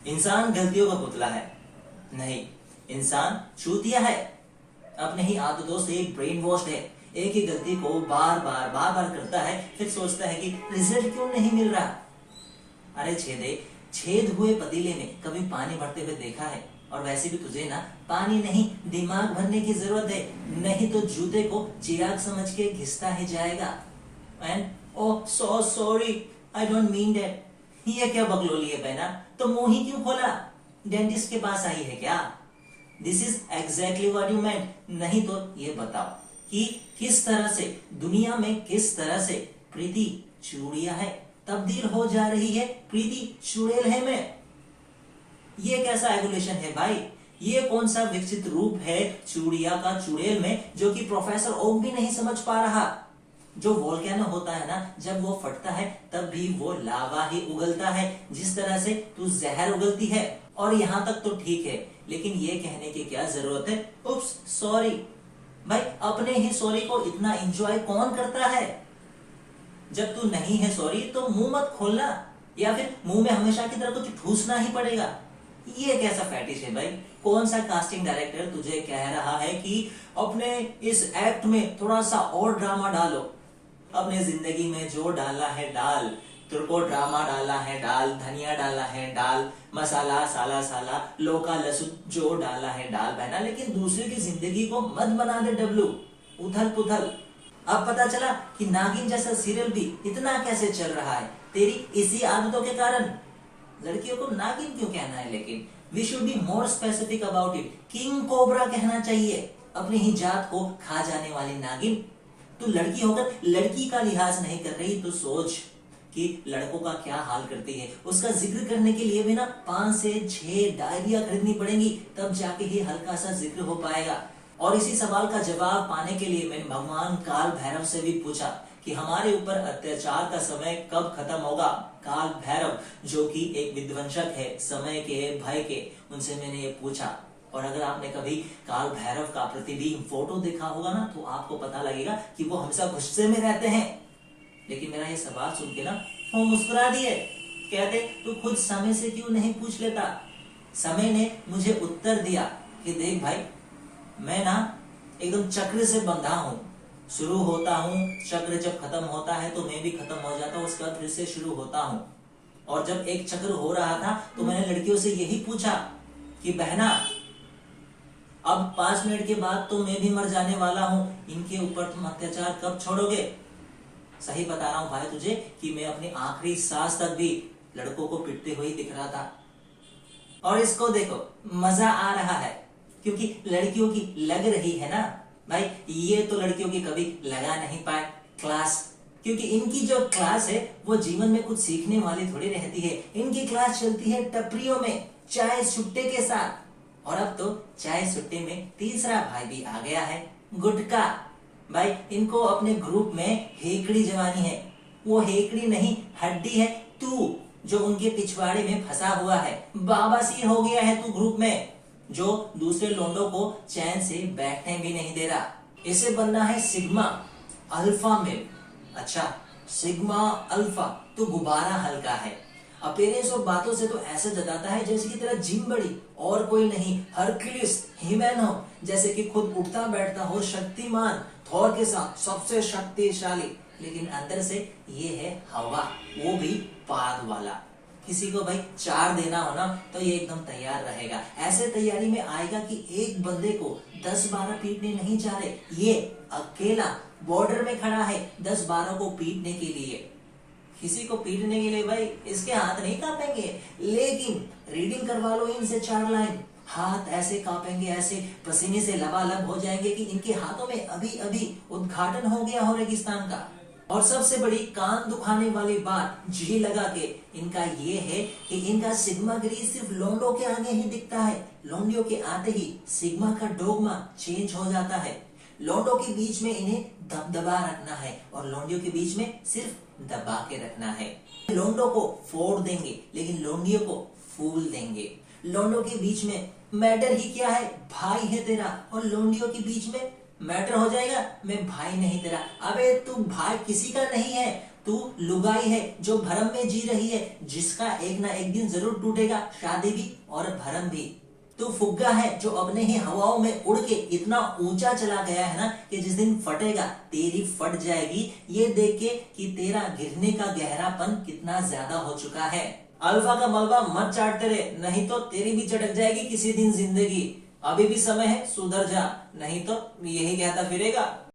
इंसान गलतियों का पुतला है नहीं, इंसान चूतिया है। अपने ही आदतों से ब्रेन वॉश है। एक ही गलती को बार बार करता है, फिर सोचता है कि रिजल्ट क्यों नहीं मिल रहा। अरे छेदे, छेद हुए पतीले में कभी पानी भरते हुए देखा है? और वैसे भी तुझे ना पानी नहीं दिमाग भरने की जरूरत है, नहीं तो जूते को चिराग समझ के घिसता ही जाएगा। And oh so sorry, I don't mean that. ये क्या बकलोली है बहना, तो मुंह ही क्यों खोला? डेंटिस्ट के पास आई है क्या? This is exactly what you meant. नहीं तो ये बताओ कि किस तरह से दुनिया में, किस तरह से प्रीति चूड़िया है तब्दील हो जा रही है प्रीति चुड़ैल है में। ये कैसा एवोल्यूशन है भाई? ये कौन सा विकसित रूप है चूड़िया का चुड़ैल में, जो कि प्रोफेसर ओक भी नहीं समझ पा रहा। जो वोल्केनो होता है ना, जब वो फटता है तब भी वो लावा ही उगलता है, जिस तरह से तू जहर उगलती है। और यहाँ तक तो ठीक है, लेकिन ये कहने की क्या जरूरत है उप्स सॉरी। भाई अपने ही सॉरी को इतना एंजॉय कौन करता है? जब तू नहीं है सॉरी तो मुंह मत खोलना, या फिर मुंह में हमेशा की तरह कुछ ठूसना ही पड़ेगा। ये कैसा फैटिश है भाई? कौन सा कास्टिंग डायरेक्टर तुझे कह रहा है कि अपने इस एक्ट में थोड़ा सा और ड्रामा डालो? अपने जिंदगी में जो डाला है डाल, तेरे को ड्रामा डाला है डाल, धनिया डाला है डाल, मसाला साला साला लौका लहसुन जो डाला है डाल बहना, लेकिन दूसरे की जिंदगी को मत बना दे डब्लू उथल पुथल। अब पता चला कि नागिन जैसा सीरियल भी इतना कैसे चल रहा है तेरी इसी आदतों के कारण। लड़कियों को नागिन क्यों कहना है? लेकिन we should be more specific about it. King cobra कहना चाहिए। अपनी ही जात को खा जाने वाली नागिन। तू लड़की होकर लड़की का लिहाज नहीं कर रही, तो सोच कि लड़कों का क्या हाल करती है। उसका जिक्र करने के लिए भी ना 5 से 6 डायरिया खरीदनी पड़ेंगी, तब जाके ही हल्का सा जिक्र हो पाएगा। और इसी सवाल का जवाब पाने के लिए मैंने भगवान काल भैरव से भी पूछा कि हमारे ऊपर अत्याचार का समय कब खत्म होगा। काल भैरव जो कि एक विध्वंसक है समय के, भय के, उनसे मैंने ये पूछा। और अगर आपने कभी काल भैरव का प्रतिबिंब फोटो देखा होगा ना, तो आपको पता लगेगा कि वो हमेशा गुस्से में रहते हैं। लेकिन मेरा ये सवाल सुन के ना वो मुस्कुरा दिए, कहते तू खुद समय से क्यों नहीं पूछ लेता? समय ने मुझे उत्तर दिया कि देख भाई, मैं ना एकदम चक्र से बंधा हूं। शुरू होता हूं, चक्र जब खत्म होता है तो मैं भी खत्म हो जाता हूं, उसके बाद फिर से शुरू होता हूं। और जब एक चक्र हो रहा था तो मैंने लड़कियों से यही पूछा कि बहना, अब 5 मिनट के बाद तो मैं भी मर जाने वाला हूं, इनके ऊपर तुम अत्याचार कब छोड़ोगे? सही बता रहा हूं भाई तुझे कि मैं अपनी आखिरी सांस तक भी लड़कों को पिटते हुए दिख रहा था। और इसको देखो, मजा आ रहा है क्योंकि लड़कियों की लग रही है ना भाई। ये तो लड़कियों की कभी लगा नहीं पाए क्लास, क्योंकि इनकी जो क्लास है वो जीवन में कुछ सीखने वाली थोड़ी रहती है। इनकी क्लास चलती है टपरियों में चाय सुट्टे के साथ। और अब तो चाय सुट्टे में तीसरा भाई भी आ गया है, गुटखा। भाई इनको अपने ग्रुप में हेकड़ी जवानी है। वो हेकड़ी नहीं हड्डी है तू, जो उनके पिछवाड़े में फंसा हुआ है। बाबासीर हो गया है तू ग्रुप में, जो दूसरे लोंडों को चैन से बैठने भी नहीं दे रहा। इसे बनना है सिग्मा अल्फा मेल। अच्छा, सिग्मा अल्फा तो गुब्बारा हल्का है। अपीयरेंस और बातों से तो ऐसा जताता है जैसे की तरह जिम बड़ी और कोई नहीं, हरक्यूलिस हीमैन हो, जैसे कि खुद उठता बैठता हो शक्तिमान, थॉर के साथ सबसे शक्तिशाली। लेकिन अंदर से ये है हवा, वो भी पाद वाला। किसी को भाई 4 देना हो ना तो ये एकदम तैयार रहेगा। ऐसे तैयारी में आएगा कि एक बंदे को 10-12 पीटने नहीं जा रहे, ये अकेला बॉर्डर में खड़ा है 10-12 को पीटने के लिए। किसी को पीटने के लिए भाई इसके हाथ नहीं कांपेंगे, लेकिन रीडिंग करवा लो इनसे 4 लाइन, हाथ ऐसे कांपेंगे, ऐसे पसीने से लबालब हो जाएंगे कि इनके हाथों में अभी अभी उद्घाटन हो गया हो रेगिस्तान का। और सबसे बड़ी कान दुखाने वाली बात जी लगा के इनका ये है कि इनका सिग्मा गिरी सिर्फ लोंडो के आगे ही दिखता है। लोंडियों के आते ही सिग्मा का डोगमा चेंज हो जाता है। लोंडो के बीच में इन्हें दबदबा रखना है और लोंडियों के बीच में सिर्फ दबा के रखना है। लोंडो को फोड़ देंगे लेकिन लोंडियों को फूल देंगे। लोंडो के बीच में मैटर ही क्या है, भाई है तेरा, और लोंडियों के बीच में मैटर हो जाएगा मैं भाई नहीं तेरा। अबे तू भाई किसी का नहीं है, तू तू लुगाई है जो भरम में जी रही है, जिसका एक ना एक दिन जरूर टूटेगा शादी भी और भरम भी। तू फुग्गा है जो अपने ही हवाओं में उड़ के इतना ऊंचा चला गया है ना कि जिस दिन फटेगा तेरी फट जाएगी, ये देख के कि तेरा गिरने का गहरापन कितना ज्यादा हो चुका है। अल्फा का मलबा मत चाटते रहे, नहीं तो तेरी भी चटक जाएगी किसी दिन जिंदगी। अभी भी समय है, सुधर जा, नहीं तो यही कहता फिरेगा।